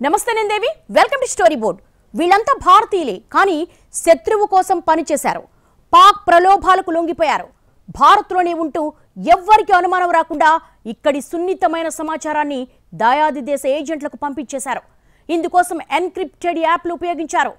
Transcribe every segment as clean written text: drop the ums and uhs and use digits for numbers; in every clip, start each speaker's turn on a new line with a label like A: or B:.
A: నమస్తే నేను దేవి welcome to story board. వీళ్ళంతా భారతీయులే కానీ శత్రువు కోసం పనిచేశారు. పాక్ ప్రలోభాలకు లొంగిపోయారు. భారత్లోనే ఉంటూ ఎవ్వరికి అనుమానం రాకుండా ఇక్కడి సున్నితమైన సమాచారాన్ని దాయాది దేశ ఏజెంట్లకు పంపించేశారు. ఇందుకోసం ఎన్క్రిప్టెడ్ యాప్లు ఉపయోగించారు.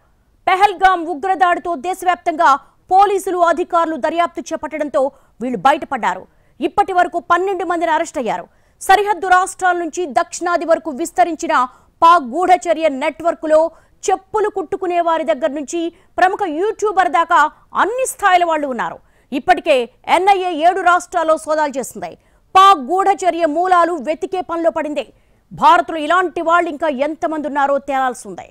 A: పెహల్గాం ఉగ్రదాడితో దేశవ్యాప్తంగా పోలీసులు అధికారులు దర్యాప్తు చేపట్టడంతో వీళ్ళు బయటపడ్డారు. ఇప్పటి వరకు 12 మందిని అరెస్ట్ అయ్యారు. సరిహద్దు రాష్ట్రాల నుంచి దక్షిణాది వరకు విస్తరించిన పాక్ గూఢచర్య నెట్వర్క్లో చెప్పులు కుట్టుకునే వారి దగ్గర నుంచి ప్రముఖ యూట్యూబర్ దాకా అన్ని స్థాయిల వాళ్ళు ఉన్నారు. ఇప్పటికే ఎన్ఐఏ 7 రాష్ట్రాల్లో సోదాలు చేస్తుంది. పాక్ గూఢచర్య మూలాలు వెతికే పనిలో పడింది. భారత్లో ఇలాంటి వాళ్ళు ఇంకా ఎంతమంది ఉన్నారో తేలాల్సి ఉంది.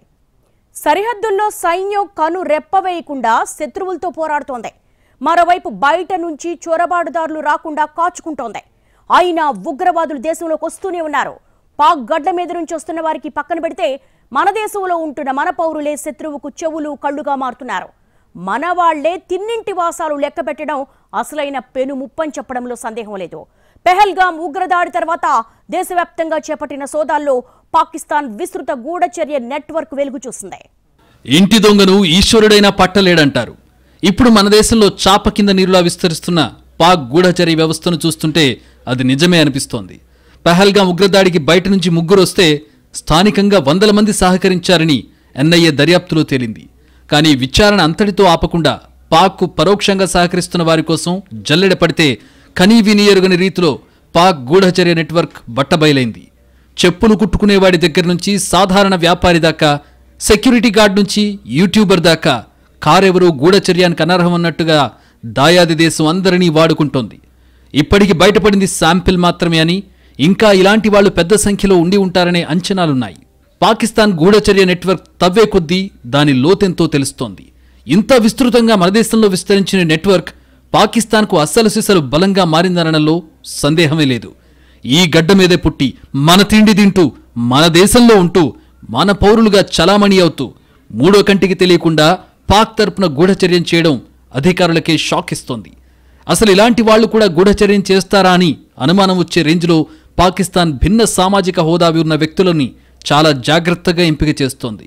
A: సరిహద్దుల్లో సైన్యం కను రెప్పవేయకుండా శత్రువులతో పోరాడుతోంది. మరోవైపు బయట నుంచి చొరబాటుదారులు రాకుండా కాచుకుంటోంది. అయినా ఉగ్రవాదులు దేశంలోకి వస్తూనే ఉన్నారు. పాక్ గడ్డ మీద నుంచి వస్తున్న వారికి పక్కన పెడితే మన దేశంలో ఉంటున్న మన పౌరులే శత్రువుకు చెవులు కళ్ళుగా మారుతున్నారు. మన వాళ్లే తిన్నింటి వాసాలు లెక్క పెట్టడం అసలైన పెను ముప్పని చెప్పడంలో సందేహం లేదు. పెహల్గాం ఉగ్రదాడి తర్వాత దేశవ్యాప్తంగా చేపట్టిన సోదాల్లో పాకిస్తాన్ విస్తృత గూఢచర్య నెట్వర్క్ వెలుగు చూస్తుంది.
B: ఇంటి దొంగను ఈశ్వరుడైనా పట్టలేడంటారు. ఇప్పుడు మన దేశంలో చాప కింద నీరులా విస్తరిస్తున్న పాక్ గూఢచర్య వ్యవస్థను చూస్తుంటే అది నిజమే అనిపిస్తోంది. పెహల్గాం ఉగ్రదాడికి బయట నుంచి ముగ్గురు వస్తే స్థానికంగా 100 మంది సహకరించారని ఎన్ఐఏ దర్యాప్తులో తేలింది. కానీ విచారణ అంతటితో ఆపకుండా పాక్కు పరోక్షంగా సహకరిస్తున్న వారి కోసం జల్లెడ పడితే కనీవిని ఎరుగని రీతిలో పాక్ గూఢచర్య నెట్వర్క్ బట్టబయలైంది. చెప్పులు కుట్టుకునేవాడి దగ్గర నుంచి సాధారణ వ్యాపారి దాకా, సెక్యూరిటీ గార్డ్ నుంచి యూట్యూబర్ దాకా కారెవరూ గూఢచర్యానికి అనర్హమన్నట్టుగా దాయాది దేశం అందరినీ వాడుకుంటోంది. ఇప్పటికి బయటపడింది శాంపిల్ మాత్రమే అని, ఇంకా ఇలాంటి వాళ్లు పెద్ద సంఖ్యలో ఉండి ఉంటారనే అంచనాలున్నాయి. పాకిస్తాన్ గూఢచర్య నెట్వర్క్ తవ్వే కొద్దీ దాని లోతెంతో తెలుస్తోంది. ఇంత విస్తృతంగా మన దేశంలో విస్తరించిన నెట్వర్క్ పాకిస్తాన్కు అస్సలు సిసలు బలంగా మారిందనడంలో సందేహమే లేదు. ఈ గడ్డ మీదే పుట్టి మన తిండి తింటూ మన దేశంలో ఉంటూ మన పౌరులుగా చలామణి అవుతూ మూడో కంటికి తెలియకుండా పాక్ తరపున గూఢచర్యం చేయడం అధికారులకే షాక్ ఇస్తోంది. అసలు ఇలాంటి వాళ్లు కూడా గూఢచర్యం చేస్తారా అని అనుమానం వచ్చే రేంజ్లో పాకిస్తాన్ భిన్న సామాజిక హోదా ఉన్న వ్యక్తులని చాలా జాగ్రత్తగా ఎంపిక చేస్తోంది.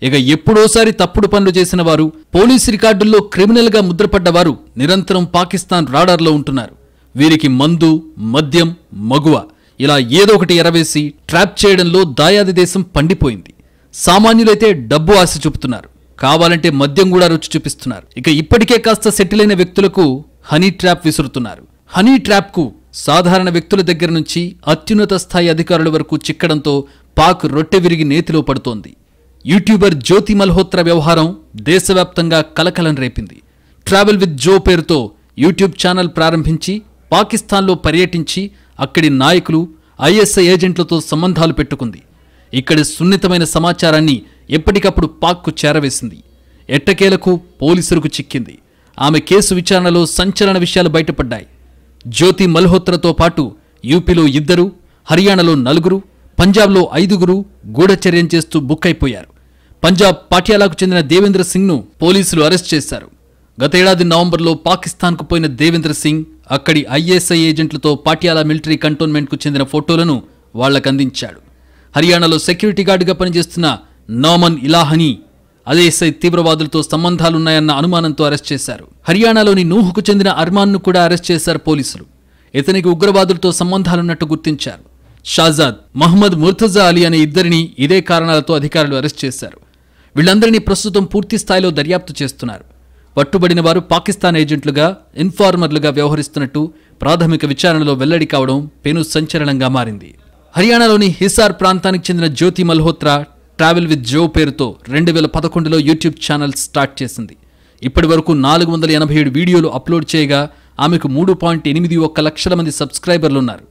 B: ఇక ఎప్పుడోసారి తప్పుడు పనులు చేసిన వారు, పోలీసు రికార్డుల్లో క్రిమినల్గా ముద్రపడ్డవారు నిరంతరం పాకిస్తాన్ రాడార్లో ఉంటున్నారు. వీరికి మందు, మద్యం, మగువ ఇలా ఏదో ఒకటి ఎరవేసి ట్రాప్ చేయడంలో దాయాది దేశం పండిపోయింది. సామాన్యులైతే డబ్బు ఆశ చూపుతున్నారు, కావాలంటే మద్యం కూడా రుచి చూపిస్తున్నారు. ఇక ఇప్పటికే కాస్త సెటిల్ అయిన వ్యక్తులకు హనీ ట్రాప్ విసురుతున్నారు. హనీ ట్రాప్కు సాధారణ వ్యక్తుల దగ్గర నుంచి అత్యున్నత స్థాయి అధికారుల వరకు చిక్కడంతో పాక్ రొట్టె విరిగి నేతిలో పడుతోంది. యూట్యూబర్ జ్యోతి మల్హోత్రా వ్యవహారం దేశవ్యాప్తంగా కలకలం రేపింది. ట్రావెల్ విత్ జో పేరుతో యూట్యూబ్ ఛానల్ ప్రారంభించి పాకిస్తాన్లో పర్యటించి అక్కడి నాయకులు, ఐఎస్ఐ ఏజెంట్లతో సంబంధాలు పెట్టుకుంది. ఇక్కడి సున్నితమైన సమాచారాన్ని ఎప్పటికప్పుడు పాక్కు చేరవేసింది. ఎట్టకేలకు పోలీసులకు చిక్కింది. ఆమె కేసు విచారణలో సంచలన విషయాలు బయటపడ్డాయి. జ్యోతి మల్హోత్రాతో పాటు యూపీలో 2, హర్యానాలో 4, పంజాబ్లో 5 గూఢచర్యం చేస్తూ బుక్ అయిపోయారు. పంజాబ్ పాటియాలాకు చెందిన దేవేంద్ర సింగ్ను పోలీసులు అరెస్ట్ చేశారు. గత ఏడాది నవంబర్లో పాకిస్తాన్కు పోయిన దేవేంద్ర సింగ్ అక్కడి ఐఎస్ఐ ఏజెంట్లతో పాటియాలా మిలిటరీ కంటోన్మెంట్కు చెందిన ఫోటోలను వాళ్లకు అందించాడు. హర్యానాలో సెక్యూరిటీ గార్డుగా పనిచేస్తున్న నోమన్ ఇలాహని ఐఎస్ఐ తీవ్రవాదులతో సంబంధాలున్నాయన్న అనుమానంతో అరెస్ట్ చేశారు. హర్యానాలోని నూహుకు చెందిన అర్మాన్ను కూడా అరెస్ట్ చేశారు పోలీసులు. ఇతనికి ఉగ్రవాదులతో సంబంధాలున్నట్టు గుర్తించారు. షాజాద్, మహమ్మద్ ముర్తజా అలీ అనే 2 ఇదే కారణాలతో అధికారులు అరెస్ట్ చేశారు. వీళ్ళందరినీ ప్రస్తుతం పూర్తి స్థాయిలో దర్యాప్తు చేస్తున్నారు. పట్టుబడిన వారు పాకిస్తాన్ ఏజెంట్లుగా, ఇన్ఫార్మర్లుగా వ్యవహరిస్తున్నట్టు ప్రాథమిక విచారణలో వెల్లడి కావడం పెను సంచలనంగా మారింది. హర్యానాలోని హిసార్ ప్రాంతానికి చెందిన జ్యోతి మల్హోత్రా ట్రావెల్ విత్ జో పేరుతో 2011లో యూట్యూబ్ ఛానల్ స్టార్ట్ చేసింది. ఇప్పటి వరకు 487 వీడియోలు అప్లోడ్ చేయగా ఆమెకు 3.81 లక్షల మంది సబ్స్క్రైబర్లున్నారు.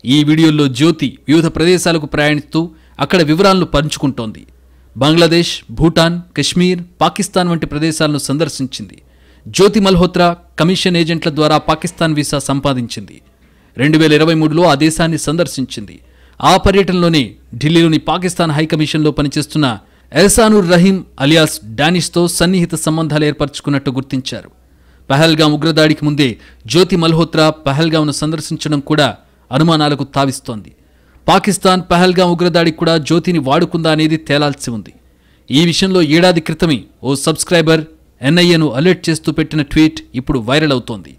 B: ఈ వీడియోల్లో జ్యోతి వివిధ ప్రదేశాలకు ప్రయాణిస్తూ అక్కడ వివరాలను పంచుకుంటోంది. బంగ్లాదేశ్, భూటాన్, కశ్మీర్, పాకిస్తాన్ వంటి ప్రదేశాలను సందర్శించింది. జ్యోతి మల్హోత్రా కమిషన్ ఏజెంట్ల ద్వారా పాకిస్తాన్ వీసా సంపాదించింది. 2023లో ఆ దేశాన్ని సందర్శించింది. ఆ పర్యటనలోనే ఢిల్లీలోని పాకిస్తాన్ హైకమిషన్లో పనిచేస్తున్న ఎహసానుర్ రహీం అలియాస్ డానిష్తో సన్నిహిత సంబంధాలు ఏర్పరచుకున్నట్టు గుర్తించారు. పెహల్గాం ఉగ్రదాడికి ముందే జ్యోతి మల్హోత్రా పెహల్గాంను సందర్శించడం కూడా అనుమానాలకు తావిస్తోంది. పాకిస్తాన్ పహల్గాం ఉగ్రదాడికి కూడా జ్యోతిని వాడుకుందా అనేది తేలాల్సి ఉంది. ఈ విషయంలో ఏడాది క్రితమే ఓ సబ్స్క్రైబర్ ఎన్ఐఏను అలర్ట్ చేస్తూ పెట్టిన ట్వీట్ ఇప్పుడు వైరల్ అవుతోంది.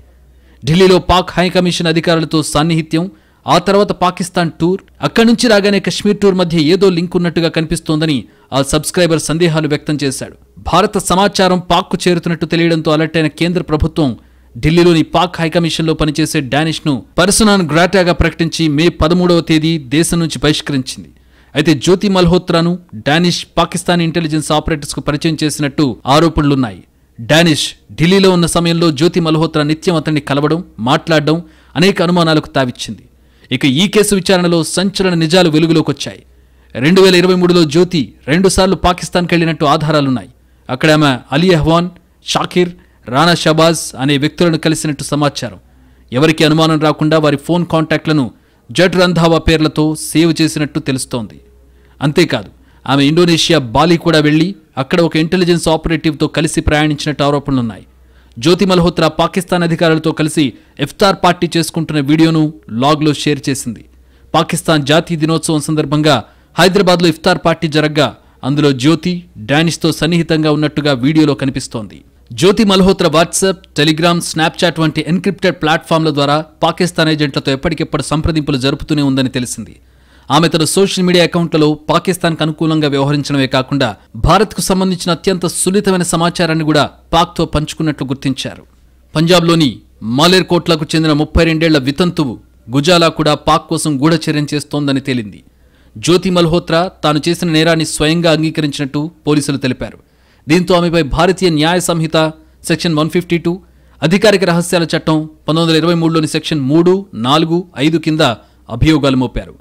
B: ఢిల్లీలో పాక్ హైకమిషన్ అధికారులతో సాన్నిహిత్యం, ఆ తర్వాత పాకిస్తాన్ టూర్, అక్కడి నుంచి రాగానే కశ్మీర్ టూర్ మధ్య ఏదో లింక్ ఉన్నట్టుగా కనిపిస్తోందని ఆ సబ్స్క్రైబర్ సందేహాలు వ్యక్తం చేశాడు. భారత సమాచారం పాక్కు చేరుతున్నట్టు తెలియడంతో అలర్ట్ అయిన కేంద్ర ప్రభుత్వం ఢిల్లీలోని పాక్ హైకమిషన్లో పనిచేసే డానిష్ను పర్సనాన్ గ్రాటాగా ప్రకటించి మే 13వ తేదీ దేశం నుంచి బహిష్కరించింది. అయితే జ్యోతి మల్హోత్రాను డానిష్ పాకిస్తానీ ఇంటెలిజెన్స్ ఆపరేటర్స్కు పరిచయం చేసినట్టు ఆరోపణలున్నాయి. డానిష్ ఢిల్లీలో ఉన్న సమయంలో జ్యోతి మల్హోత్రా నిత్యం అతన్ని కలవడం, మాట్లాడడం అనేక అనుమానాలకు తావిచ్చింది. ఇక ఈ కేసు విచారణలో సంచలన నిజాలు వెలుగులోకొచ్చాయి. 2023లో జ్యోతి 2 సార్లు పాకిస్తాన్కి వెళ్లినట్టు ఆధారాలున్నాయి. అక్కడ ఆమె అలీ అహ్వాన్, షాకిర్, రానా షబాజ్ అనే వ్యక్తులను కలిసినట్టు సమాచారం. ఎవరికి అనుమానం రాకుండా వారి ఫోన్ కాంటాక్ట్లను జట్ రంధావా పేర్లతో సేవ్ చేసినట్టు తెలుస్తోంది. అంతేకాదు ఆమె ఇండోనేషియా బాలి కూడా వెళ్లి అక్కడ ఒక ఇంటెలిజెన్స్ ఆపరేటివ్తో కలిసి ప్రయాణించినట్టు ఆరోపణలున్నాయి. జ్యోతి మల్హోత్రా పాకిస్తాన్ అధికారులతో కలిసి ఇఫ్తార్ పార్టీ చేసుకుంటున్న వీడియోను లాగ్లో షేర్ చేసింది. పాకిస్తాన్ జాతీయ దినోత్సవం సందర్భంగా హైదరాబాద్లో ఇఫ్తార్ పార్టీ జరగ్గా అందులో జ్యోతి డానిష్తో సన్నిహితంగా ఉన్నట్టుగా వీడియోలో కనిపిస్తోంది. జ్యోతి మల్హోత్రా వాట్సాప్, టెలిగ్రామ్, స్నాప్చాట్ వంటి ఎన్క్రిప్టెడ్ ప్లాట్ఫామ్ల ద్వారా పాకిస్తాన్ ఏజెంట్లతో ఎప్పటికెప్పుడు సంప్రదింపులు జరుపుతూనే ఉందని తెలిసింది. ఆమె తన సోషల్ మీడియా అకౌంట్లలో పాకిస్తాన్కు అనుకూలంగా వ్యవహరించడమే కాకుండా భారత్కు సంబంధించిన అత్యంత సున్నితమైన సమాచారాన్ని కూడా పాక్తో పంచుకున్నట్లు గుర్తించారు. పంజాబ్లోని మాలేర్కోట్లకు చెందిన 32 ఏళ్ల వితంతువు గుజాలా కూడా పాక్ కోసం గూఢచర్యం చేస్తోందని తేలింది. జ్యోతి మల్హోత్రా తాను చేసిన నేరాన్ని స్వయంగా అంగీకరించినట్టు పోలీసులు తెలిపారు. దీంతో ఆమెపై భారతీయ న్యాయ సంహిత సెక్షన్ 152, అధికారిక రహస్యాల చట్టం 1923లోని సెక్షన్ 3, 4, 5 కింద అభియోగాలు మోపారు.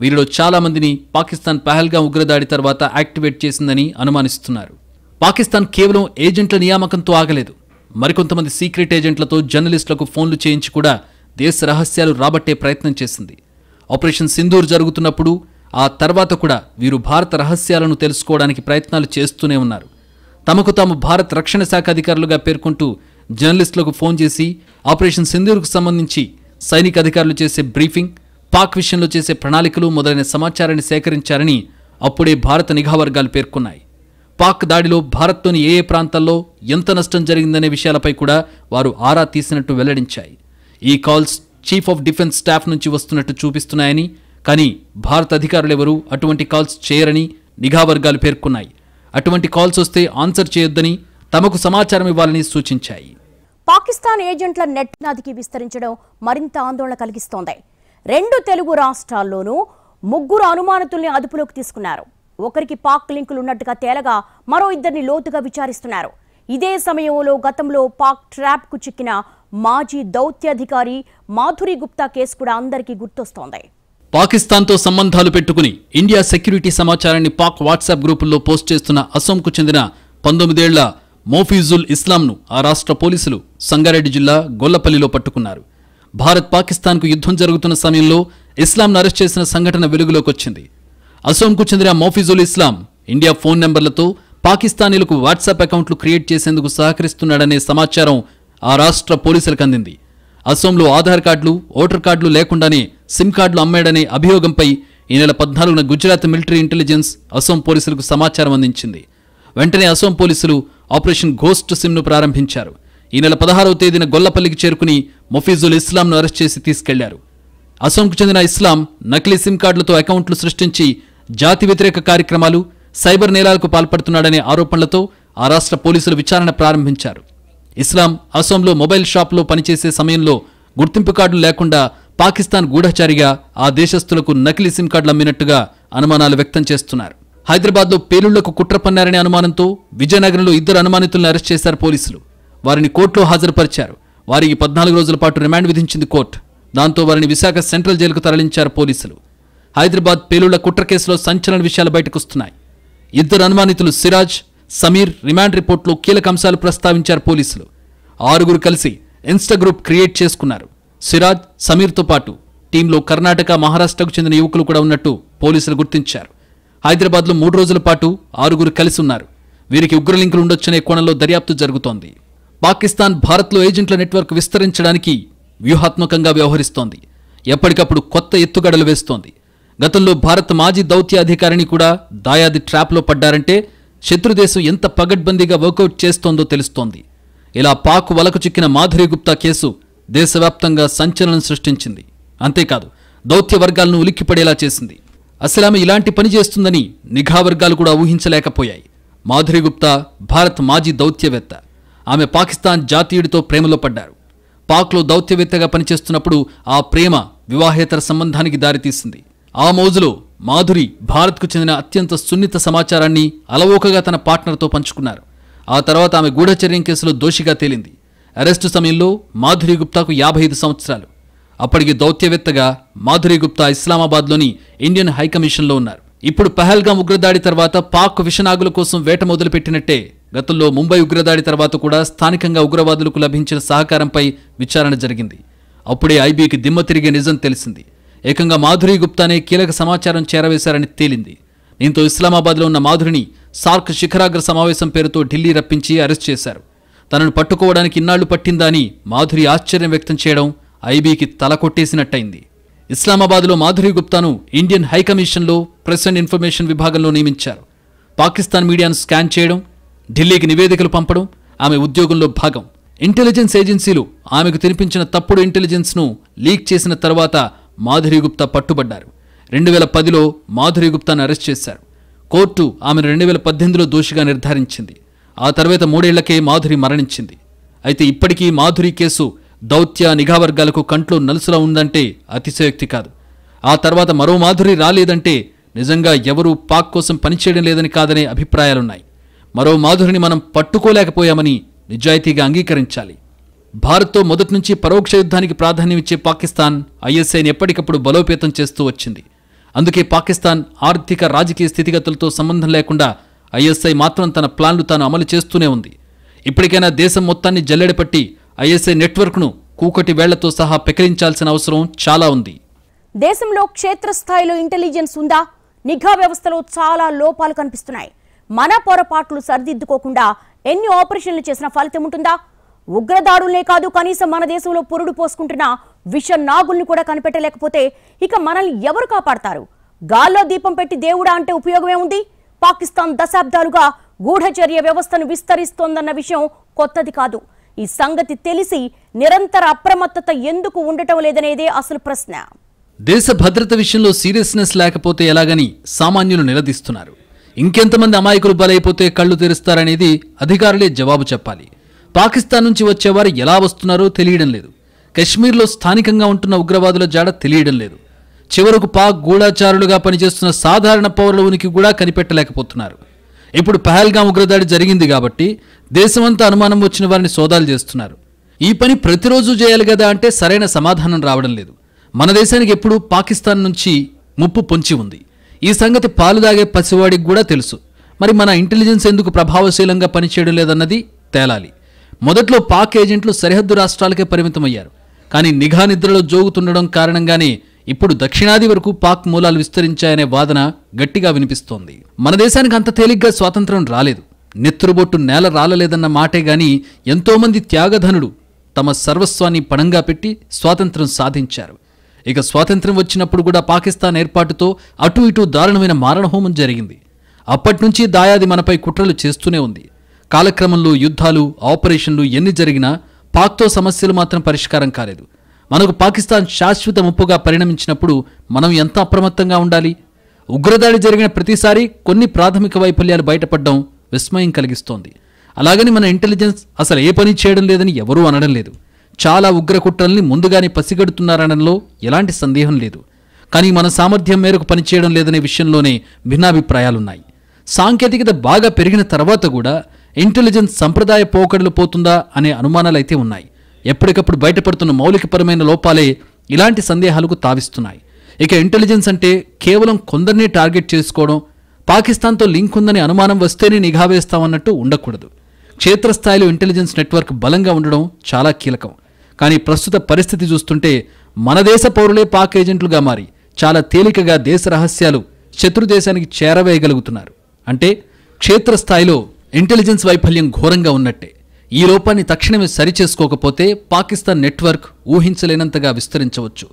B: వీరిలో చాలా మందిని పాకిస్తాన్ పహల్గాం ఉగ్రదాడి తర్వాత యాక్టివేట్ చేసిందని అనుమానిస్తున్నారు. పాకిస్తాన్ కేవలం ఏజెంట్ల నియామకంతో ఆగలేదు. మరికొంతమంది సీక్రెట్ ఏజెంట్లతో జర్నలిస్టులకు ఫోన్లు చేయించి కూడా దేశ రహస్యాలు రాబట్టే ప్రయత్నం చేసింది. ఆపరేషన్ సింధూర్ జరుగుతున్నప్పుడు ఆ తర్వాత కూడా వీరు భారత రహస్యాలను తెలుసుకోవడానికి ప్రయత్నాలు చేస్తూనే ఉన్నారు. తమకు తాము భారత రక్షణ శాఖ అధికారులుగా పేర్కొంటూ జర్నలిస్టులకు ఫోన్ చేసి ఆపరేషన్ సింధూర్కు సంబంధించి సైనిక అధికారులు చేసే బ్రీఫింగ్, పాక్ విషయంలో చేసే ప్రణాళికలు మొదలైన సమాచారాన్ని సేకరించారని అప్పుడే భారత నిఘా వర్గాలు పేర్కొన్నాయి. పాక్ దాడిలో భారత్లోని ఏ ప్రాంతాల్లో ఎంత నష్టం జరిగిందనే విషయాలపై కూడా వారు ఆరా తీసినట్టు వెల్లడించాయి. ఈ calls chief of defence staff నుంచి వస్తున్నట్టు చూపిస్తున్నాయని, కానీ భారత అధికారులెవరూ అటువంటి కాల్స్ చేయరని నిఘా వర్గాలు పేర్కొన్నాయి. అటువంటి కాల్స్ వస్తే ఆన్సర్ చేయొద్దని, తమకు సమాచారం ఇవ్వాలని సూచించాయి.
A: పాకిస్తాన్ ఏజెంట్ల నెట్ నదికి విస్తరించడం మరింత ఆందోళన కలిగిస్తోంది. 2 తెలుగు రాష్ట్రాల్లోనూ 3 అనుమానితుల్ని అదుపులోకి తీసుకున్నారు. ఒకరికి పాక్ లింకులు ఉన్నట్టుగా తేలగా మరో 2ని లోతుగా విచారిస్తున్నారు. ఇదే సమయంలో గతంలో పాక్ ట్రాప్కు చిక్కిన మాజీ దౌత్యాధికారి మాధురి గుప్తా కేసు కూడా అందరికీ గుర్తొస్తోంది.
B: పాకిస్తాన్తో సంబంధాలు పెట్టుకుని ఇండియా సెక్యూరిటీ సమాచారాన్ని పాక్ వాట్సాప్ గ్రూపుల్లో పోస్ట్ చేస్తున్న అసోంకు చెందిన 19 ఏళ్ల మోఫీజుల్ ఇస్లాంను ఆ రాష్ట్ర పోలీసులు సంగారెడ్డి జిల్లా గొల్లపల్లిలో పట్టుకున్నారు. భారత్ పాకిస్తాన్కు యుద్ధం జరుగుతున్న సమయంలో ఇస్లాంను అరెస్ట్ చేసిన సంఘటన వెలుగులోకొచ్చింది. అసోంకు చెందిన మోఫీజుల్ ఇస్లాం ఇండియా ఫోన్ నెంబర్లతో పాకిస్తానీలకు వాట్సాప్ అకౌంట్లు క్రియేట్ చేసేందుకు సహకరిస్తున్నాడనే సమాచారం ఆ రాష్ట్ర పోలీసులకు అందింది. అసోంలో ఆధార్ కార్డులు, ఓటర్ కార్డులు లేకుండానే సిమ్ కార్డులు అమ్మాడనే అభియోగంపై ఈ నెల 14న గుజరాత్ మిలిటరీ ఇంటెలిజెన్స్ అసోం పోలీసులకు సమాచారం అందించింది. వెంటనే అసోం పోలీసులు ఆపరేషన్ ఘోస్ట్ సిమ్ను ప్రారంభించారు. ఈ నెల 16వ తేదీన గొల్లపల్లికి చేరుకుని మొఫీజుల్ ఇస్లాంను అరెస్ట్ చేసి తీసుకెళ్లారు. అసోంకు చెందిన ఇస్లాం నకిలీ సిమ్ కార్డులతో అకౌంట్లు సృష్టించి జాతి వ్యతిరేక కార్యక్రమాలు, సైబర్ నేరాలకు పాల్పడుతున్నాడనే ఆరోపణలతో ఆ రాష్ట్ర పోలీసులు విచారణ ప్రారంభించారు. ఇస్లాం అసోంలో మొబైల్ షాప్లో పనిచేసే సమయంలో గుర్తింపు కార్డులు లేకుండా పాకిస్తాన్ గూఢచారిగా ఆ దేశస్తులకు నకిలీ సిమ్ కార్డులు అమ్మినట్టుగా అనుమానాలు వ్యక్తం చేస్తున్నారు. హైదరాబాద్లో పేలుళ్లకు కుట్ర పన్నారనే అనుమానంతో విజయనగరంలో 2 అనుమానితులను అరెస్ట్ చేశారు పోలీసులు. వారిని కోర్టులో హాజరుపరిచారు. వారికి 14 రోజుల పాటు రిమాండ్ విధించింది కోర్టు. దాంతో వారిని విశాఖ సెంట్రల్ జైలుకు తరలించారు పోలీసులు. హైదరాబాద్ పేలుళ్ల కుట్ర కేసులో సంచలన విషయాలు బయటకొస్తున్నాయి. 2 అనుమానితులు సిరాజ్, సమీర్ రిమాండ్ రిపోర్టులో కీలక అంశాలు ప్రస్తావించారు పోలీసులు. 6 కలిసి ఇన్స్టా గ్రూప్ క్రియేట్ చేసుకున్నారు. సిరాజ్, సమీర్తో పాటు టీంలో కర్ణాటక, మహారాష్ట్రకు చెందిన యువకులు కూడా ఉన్నట్టు పోలీసులు గుర్తించారు. హైదరాబాద్లో 3 రోజుల పాటు 6 కలిసి ఉన్నారు. వీరికి ఉగ్ర లింకులు ఉండొచ్చనే కోణంలో దర్యాప్తు జరుగుతోంది. పాకిస్తాన్ భారత్లో ఏజెంట్ల నెట్వర్క్ విస్తరించడానికి వ్యూహాత్మకంగా వ్యవహరిస్తోంది. ఎప్పటికప్పుడు కొత్త ఎత్తుగడలు వేస్తోంది. గతంలో భారత్ మాజీ దౌత్య అధికారిని కూడా దాయాది ట్రాప్లో పడ్డారంటే శత్రుదేశం ఎంత పగడ్బందీగా వర్కౌట్ చేస్తోందో తెలుస్తోంది. ఇలా పాక్ వలకు చిక్కిన మాధురి గుప్తా కేసు దేశవ్యాప్తంగా సంచలనం సృష్టించింది. అంతేకాదు దౌత్య వర్గాలను ఉలిక్కిపడేలా చేసింది. అసలు ఆమె ఇలాంటి పని చేస్తుందని నిఘా వర్గాలు కూడా ఊహించలేకపోయాయి. మాధురి గుప్తా భారత్ మాజీ దౌత్యవేత్త. ఆమె పాకిస్తాన్ జాతీయుడితో ప్రేమలో పడ్డారు. పాక్లో దౌత్యవేత్తగా పనిచేస్తున్నప్పుడు ఆ ప్రేమ వివాహేతర సంబంధానికి దారితీసింది. ఆ మోజులో మాధురి భారత్కు చెందిన అత్యంత సున్నిత సమాచారాన్ని అలవోకగా తన పార్ట్నర్తో పంచుకున్నారు. ఆ తర్వాత ఆమె గూఢచర్యం కేసులో దోషిగా తేలింది. అరెస్టు సమయంలో మాధురి గుప్తాకు 55 సంవత్సరాలు. అప్పటికి దౌత్యవేత్తగా మాధురి గుప్తా ఇస్లామాబాద్లోని ఇండియన్ హైకమిషన్లో ఉన్నారు. ఇప్పుడు పహల్గాం ఉగ్రదాడి తర్వాత పాక్ విషనాగుల కోసం వేట మొదలుపెట్టినట్టే గతంలో ముంబై ఉగ్రదాడి తర్వాత కూడా స్థానికంగా ఉగ్రవాదులకు లభించిన సహకారంపై విచారణ జరిగింది. అప్పుడే ఐబీకి దిమ్మ తిరిగే నిజం తెలిసింది. ఏకంగా మాధురి గుప్తానే కీలక సమాచారం చేరవేశారని తేలింది. దీంతో ఇస్లామాబాద్లో ఉన్న మాధురిని సార్క్ శిఖరాగ్ర సమావేశం పేరుతో ఢిల్లీ రప్పించి అరెస్ట్ చేశారు. తనను పట్టుకోవడానికి ఇన్నాళ్లు పట్టిందా అని మాధురి ఆశ్చర్యం వ్యక్తం చేయడం ఐబీకి తల కొట్టేసినట్టయింది. ఇస్లామాబాద్లో మాధురి గుప్తాను ఇండియన్ హైకమిషన్లో ప్రెస్ అండ్ ఇన్ఫర్మేషన్ విభాగంలో నియమించారు. పాకిస్తాన్ మీడియాను స్కాన్ చేయడం, ఢిల్లీకి నివేదికలు పంపడం ఆమె ఉద్యోగంలో భాగం. ఇంటెలిజెన్స్ ఏజెన్సీలు ఆమెకు తినిపించిన తప్పుడు ఇంటెలిజెన్స్ను లీక్ చేసిన తర్వాత మాధురి గుప్తా పట్టుబడ్డారు. 2010లో మాధురి గుప్తాను అరెస్ట్ చేశారు. కోర్టు ఆమెను 2018లో దోషిగా నిర్ధారించింది. ఆ తర్వాత 3 ఏళ్లకే మాధురి మరణించింది. అయితే ఇప్పటికీ మాధురి కేసు దౌత్య నిఘా వర్గాలకు కంట్లో నలుసులా ఉందంటే అతిశయోక్తి కాదు. ఆ తర్వాత మరో మాధురి రాలేదంటే నిజంగా ఎవరూ పాక్ కోసం పనిచేయడం లేదని కాదనే అభిప్రాయాలున్నాయి. మరో మాధురిని మనం పట్టుకోలేకపోయామని నిజాయితీగా అంగీకరించాలి. భారత్తో మొదటి నుంచి పరోక్ష యుద్ధానికి ప్రాధాన్యమిచ్చే పాకిస్తాన్ ఐఎస్ఐని ఎప్పటికప్పుడు బలోపేతం చేస్తూ వచ్చింది. అందుకే పాకిస్తాన్ ఆర్థిక రాజకీయ స్థితిగతులతో సంబంధం లేకుండా ఐఎస్ఐ మాత్రం తన ప్లాన్లు తాను అమలు చేస్తూనే ఉంది. ఇప్పటికైనా దేశం మొత్తాన్ని జల్లెడపట్టి ఐఎస్ఐ నెట్వర్క్ను కూకటి వేళ్లతో సహా పెకిలించాల్సిన అవసరం చాలా ఉంది.
A: దేశంలో క్షేత్రస్థాయిలో ఇంటెలిజెన్స్ ఉందా? నిఘా వ్యవస్థలో చాలా లోపాలు కనిపిస్తున్నాయి. మన పొరపాట్లు సరిదిద్దుకోకుండా ఎన్ని ఆపరేషన్లు చేసినా ఫలితం ఉంటుందా? ఉగ్రదాడులనే కాదు, కనీసం మన దేశంలో పురుడు పోసుకుంటున్న విష నాగుల్ని కూడా కనిపెట్టలేకపోతే ఇక మనల్ని ఎవరు కాపాడతారు? గాల్లో దీపం పెట్టి దేవుడా అంటే ఉపయోగమే ఉంది? పాకిస్తాన్ దశాబ్దాలుగా గూఢచర్య వ్యవస్థను విస్తరిస్తోందన్న విషయం కొత్తది కాదు. ఈ సంగతి తెలిసి నిరంతర అప్రమత్తత ఎందుకు ఉండటం లేదనేదే అసలు ప్రశ్న.
B: దేశ భద్రత విషయంలో సీరియస్నెస్ లేకపోతే ఎలాగని సామాన్యులు నిలదీస్తున్నారు. ఇంకెంతమంది అమాయకులు బలైపోతే కళ్ళు తెరుస్తారనేది అధికారులే జవాబు చెప్పాలి. పాకిస్తాన్ నుంచి వచ్చేవారు ఎలా వస్తున్నారో తెలియడం లేదు. కశ్మీర్లో స్థానికంగా ఉంటున్న ఉగ్రవాదుల జాడ తెలియడం లేదు. చివరకు పాక్ గూఢాచారులుగా పనిచేస్తున్న సాధారణ పౌరుల ఉనికి కూడా కనిపెట్టలేకపోతున్నారు. ఇప్పుడు పహల్గాం ఉగ్రదాడి జరిగింది కాబట్టి దేశమంతా అనుమానం వచ్చిన వారిని సోదాలు చేస్తున్నారు. ఈ పని ప్రతిరోజు చేయాలి కదా అంటే సరైన సమాధానం రావడం లేదు. మన దేశానికి ఎప్పుడూ పాకిస్తాన్ నుంచి ముప్పు పొంచి ఉంది. ఈ సంగతి పాలు దాగే పసివాడికి కూడా తెలుసు. మరి మన ఇంటెలిజెన్స్ ఎందుకు ప్రభావశీలంగా పనిచేయడం లేదన్నది తేలాలి. మొదట్లో పాక్ ఏజెంట్లు సరిహద్దు రాష్ట్రాలకే పరిమితమయ్యారు. కానీ నిఘా నిద్రలో జోగుతుండడం కారణంగానే ఇప్పుడు దక్షిణాది వరకు పాక్ మూలాలు విస్తరించాయనే వాదన గట్టిగా వినిపిస్తోంది. మన దేశానికి అంత తేలిగ్గా స్వాతంత్రం రాలేదు. నెత్తురుబొట్టు నేల రాలలేదన్న మాటే గాని ఎంతోమంది త్యాగధనుడు తమ సర్వస్వాన్ని పణంగా పెట్టి స్వాతంత్రం సాధించారు. ఇక స్వాతంత్రం వచ్చినప్పుడు కూడా పాకిస్తాన్ ఏర్పాటుతో అటు ఇటు దారుణమైన మారణహోమం జరిగింది. అప్పట్నుంచి దాయాది మనపై కుట్రలు చేస్తూనే ఉంది. కాలక్రమంలో యుద్ధాలు, ఆపరేషన్లు ఎన్ని జరిగినా పాక్తో సమస్యలు మాత్రం పరిష్కారం కాలేదు. మనకు పాకిస్తాన్ శాశ్వత ముప్పుగా పరిణమించినప్పుడు మనం ఎంత అప్రమత్తంగా ఉండాలి? ఉగ్రదాడి జరిగిన ప్రతిసారి కొన్ని ప్రాథమిక వైఫల్యాలు బయటపడడం విస్మయం కలిగిస్తోంది. అలాగని మన ఇంటెలిజెన్స్ అసలు ఏ పని చేయడం లేదని ఎవరూ అనడం లేదు. చాలా ఉగ్రకుట్రల్ని ముందుగానే పసిగడుతున్నారనడంలో ఎలాంటి సందేహం లేదు. కానీ మన సామర్థ్యం మేరకు పనిచేయడం లేదనే విషయంలోనే భిన్నాభిప్రాయాలున్నాయి. సాంకేతికత బాగా పెరిగిన తర్వాత కూడా ఇంటెలిజెన్స్ సంప్రదాయ పోకడలు పోతుందా అనే అనుమానాలైతే ఉన్నాయి. ఎప్పటికప్పుడు బయటపడుతున్న మౌలికపరమైన లోపాలే ఇలాంటి సందేహాలకు తావిస్తున్నాయి. ఇక ఇంటెలిజెన్స్ అంటే కేవలం కొందరినే టార్గెట్ చేసుకోవడం, పాకిస్తాన్తో లింక్ ఉందని అనుమానం వస్తేనే నిఘా వేస్తామన్నట్టు ఉండకూడదు. క్షేత్రస్థాయిలో ఇంటెలిజెన్స్ నెట్వర్క్ బలంగా ఉండడం చాలా కీలకం. కానీ ప్రస్తుత పరిస్థితి చూస్తుంటే మన దేశ పౌరులే పాక్ ఏజెంట్లుగా మారి చాలా తేలికగా దేశ రహస్యాలు శత్రుదేశానికి చేరవేయగలుగుతున్నారు. అంటే క్షేత్రస్థాయిలో ఇంటెలిజెన్స్ వైఫల్యం ఘోరంగా ఉన్నట్టే. ఈ లోపాన్ని తక్షణమే సరిచేసుకోకపోతే పాకిస్తాన్ నెట్వర్క్ ఊహించలేనంతగా విస్తరించవచ్చు.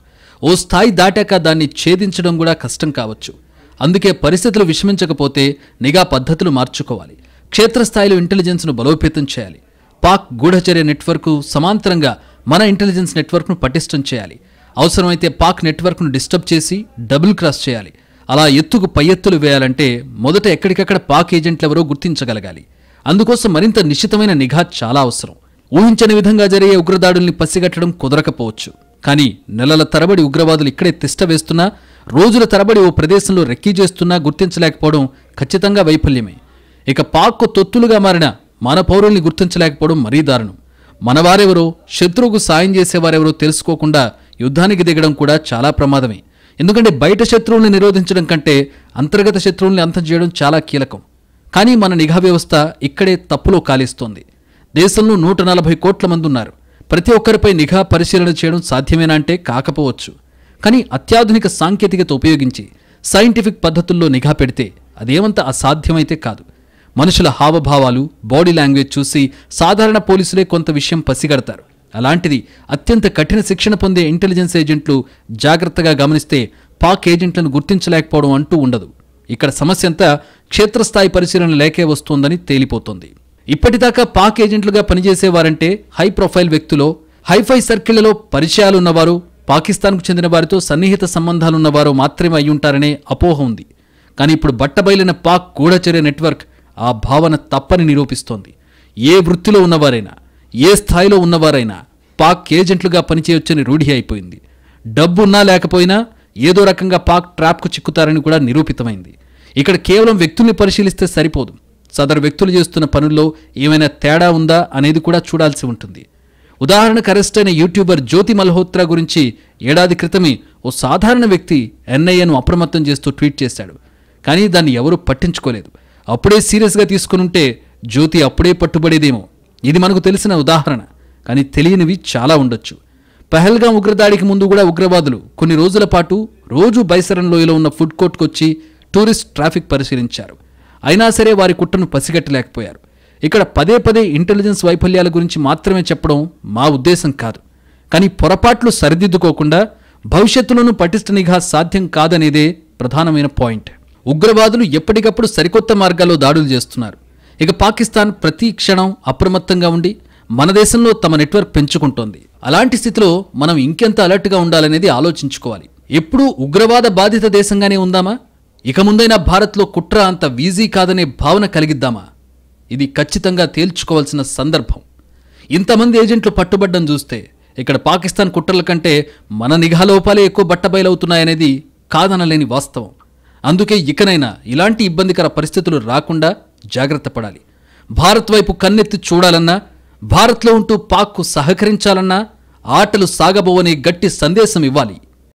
B: ఓ స్థాయి దాటాక దాన్ని ఛేదించడం కూడా కష్టం కావచ్చు. అందుకే పరిస్థితులు విషమించకపోతే నిఘా పద్ధతులు మార్చుకోవాలి. క్షేత్రస్థాయిలో ఇంటెలిజెన్స్ను బలోపేతం చేయాలి. పాక్ గూఢచర్య నెట్వర్క్ సమాంతరంగా మన ఇంటెలిజెన్స్ నెట్వర్క్ను పటిష్టం చేయాలి. అవసరమైతే పాక్ నెట్వర్క్ను డిస్టర్బ్ చేసి డబుల్ క్రాస్ చేయాలి. అలా ఎత్తుకు పై ఎత్తులు వేయాలంటే మొదట ఎక్కడికక్కడ పాక్ ఏజెంట్లు ఎవరో గుర్తించగలగాలి. అందుకోసం మరింత నిశ్చితమైన నిఘా చాలా అవసరం. ఊహించని విధంగా జరిగే ఉగ్రదాడుల్ని పసిగట్టడం కుదరకపోవచ్చు. కానీ నెలల తరబడి ఉగ్రవాదులు ఇక్కడే తిష్ట వేస్తున్నా, రోజుల తరబడి ఓ ప్రదేశంలో రెక్కీ చేస్తున్నా గుర్తించలేకపోవడం ఖచ్చితంగా వైఫల్యమే. ఇక పాక్కు తొత్తులుగా మారిన మన పౌరుల్ని గుర్తించలేకపోవడం మరీ దారుణం. మనవారెవరో, శత్రువుకు సాయం చేసేవారెవరో తెలుసుకోకుండా యుద్ధానికి దిగడం కూడా చాలా ప్రమాదమే. ఎందుకంటే బయట శత్రువుల్ని నిరోధించడం కంటే అంతర్గత శత్రువుల్ని అంతం చేయడం చాలా కీలకం. కానీ మన నిఘా వ్యవస్థ ఇక్కడే తప్పులో కాలిస్తోంది. దేశంలో 140 కోట్ల మంది ఉన్నారు. ప్రతి ఒక్కరిపై నిఘా పరిశీలన చేయడం సాధ్యమేనా అంటే కాకపోవచ్చు. కానీ అత్యాధునిక సాంకేతికత ఉపయోగించి సైంటిఫిక్ పద్ధతుల్లో నిఘా పెడితే అదేమంత అసాధ్యమైతే కాదు. మనుషుల హావభావాలు, బాడీ లాంగ్వేజ్ చూసి సాధారణ పోలీసులే కొంత విషయం పసిగడతారు. అలాంటిది అత్యంత కఠిన శిక్షణ పొందే ఇంటెలిజెన్స్ ఏజెంట్లు జాగ్రత్తగా గమనిస్తే పాక్ ఏజెంట్లను గుర్తించలేకపోవడం అంటూ ఉండదు. ఇక్కడ సమస్య అంతా క్షేత్రస్థాయి పరిశీలన లేకే వస్తోందని తేలిపోతోంది. ఇప్పటిదాకా పాక్ ఏజెంట్లుగా పనిచేసేవారంటే హై ప్రొఫైల్ వ్యక్తులో, హైఫై సర్కిళ్లలో పరిచయాలున్నవారు, పాకిస్తాన్కు చెందిన వారితో సన్నిహిత సంబంధాలున్నవారు మాత్రమే అయ్యుంటారనే అపోహ ఉంది. కానీ ఇప్పుడు బట్టబయలిన పాక్ గూఢచర్య నెట్వర్క్ ఆ భావన తప్పని నిరూపిస్తోంది. ఏ వృత్తిలో ఉన్నవారైనా, ఏ స్థాయిలో ఉన్నవారైనా పాక్ ఏజెంట్లుగా పనిచేయొచ్చని రూఢి అయిపోయింది. డబ్బున్నా లేకపోయినా ఏదో రకంగా పాక్ ట్రాప్కు చిక్కుతారని కూడా నిరూపితమైంది. ఇక్కడ కేవలం వ్యక్తుల్ని పరిశీలిస్తే సరిపోదు. సదరు వ్యక్తులు చేస్తున్న పనుల్లో ఏమైనా తేడా ఉందా అనేది కూడా చూడాల్సి ఉంటుంది. ఉదాహరణకు అరెస్ట్ అయిన యూట్యూబర్ జ్యోతి మల్హోత్రా గురించి ఏడాది క్రితమే ఓ సాధారణ వ్యక్తి ఎన్ఐఏను అప్రమత్తం చేస్తూ ట్వీట్ చేశాడు. కానీ దాన్ని ఎవరూ పట్టించుకోలేదు. అప్పుడే సీరియస్గా తీసుకునుంటే జ్యోతి అప్పుడే పట్టుబడేదేమో. ఇది మనకు తెలిసిన ఉదాహరణ. కానీ తెలియనివి చాలా ఉండొచ్చు. పహల్గాం ఉగ్రదాడికి ముందు కూడా ఉగ్రవాదులు కొన్ని రోజుల పాటు రోజు బైసరన్ లోయలో ఉన్న ఫుడ్ కోర్ట్కొచ్చి టూరిస్ట్ ట్రాఫిక్ పరిశీలించారు. అయినా సరే వారి కుట్రను పసిగట్టలేకపోయారు. ఇక్కడ పదే పదే ఇంటెలిజెన్స్ వైఫల్యాల గురించి మాత్రమే చెప్పడం మా ఉద్దేశం కాదు. కానీ పొరపాట్లు సరిదిద్దుకోకుండా భవిష్యత్తులోనూ పటిష్ట నిఘా సాధ్యం కాదనేదే ప్రధానమైన పాయింట్. ఉగ్రవాదులు ఎప్పటికప్పుడు సరికొత్త మార్గాల్లో దాడులు చేస్తున్నారు. ఇక పాకిస్తాన్ ప్రతి క్షణం అప్రమత్తంగా ఉండి మన దేశంలో తమ నెట్వర్క్ పెంచుకుంటోంది. అలాంటి స్థితిలో మనం ఇంకెంత అలర్ట్గా ఉండాలనేది ఆలోచించుకోవాలి. ఎప్పుడూ ఉగ్రవాద బాధిత దేశంగానే ఉందామా? ఇక ముందైనా భారత్లో కుట్ర అంత ఈజీ కాదనే భావన కలిగిద్దామా? ఇది ఖచ్చితంగా తేల్చుకోవాల్సిన సందర్భం. ఇంతమంది ఏజెంట్లు పట్టుబడ్డం చూస్తే ఇక్కడ పాకిస్తాన్ కుట్రల కంటే మన నిఘా లోపాలే ఎక్కువ బట్టబయలవుతున్నాయనేది కాదనలేని వాస్తవం. అందుకే ఇకనైనా ఇలాంటి ఇబ్బందికర పరిస్థితులు రాకుండా జాగ్రత్త పడాలి. భారత్ వైపు కన్నెత్తి చూడాలన్నా, భారత్లో ఉంటూ పాక్కు సహకరించాలన్నా ఆటలు సాగబోవనే గట్టి సందేశం ఇవ్వాలి.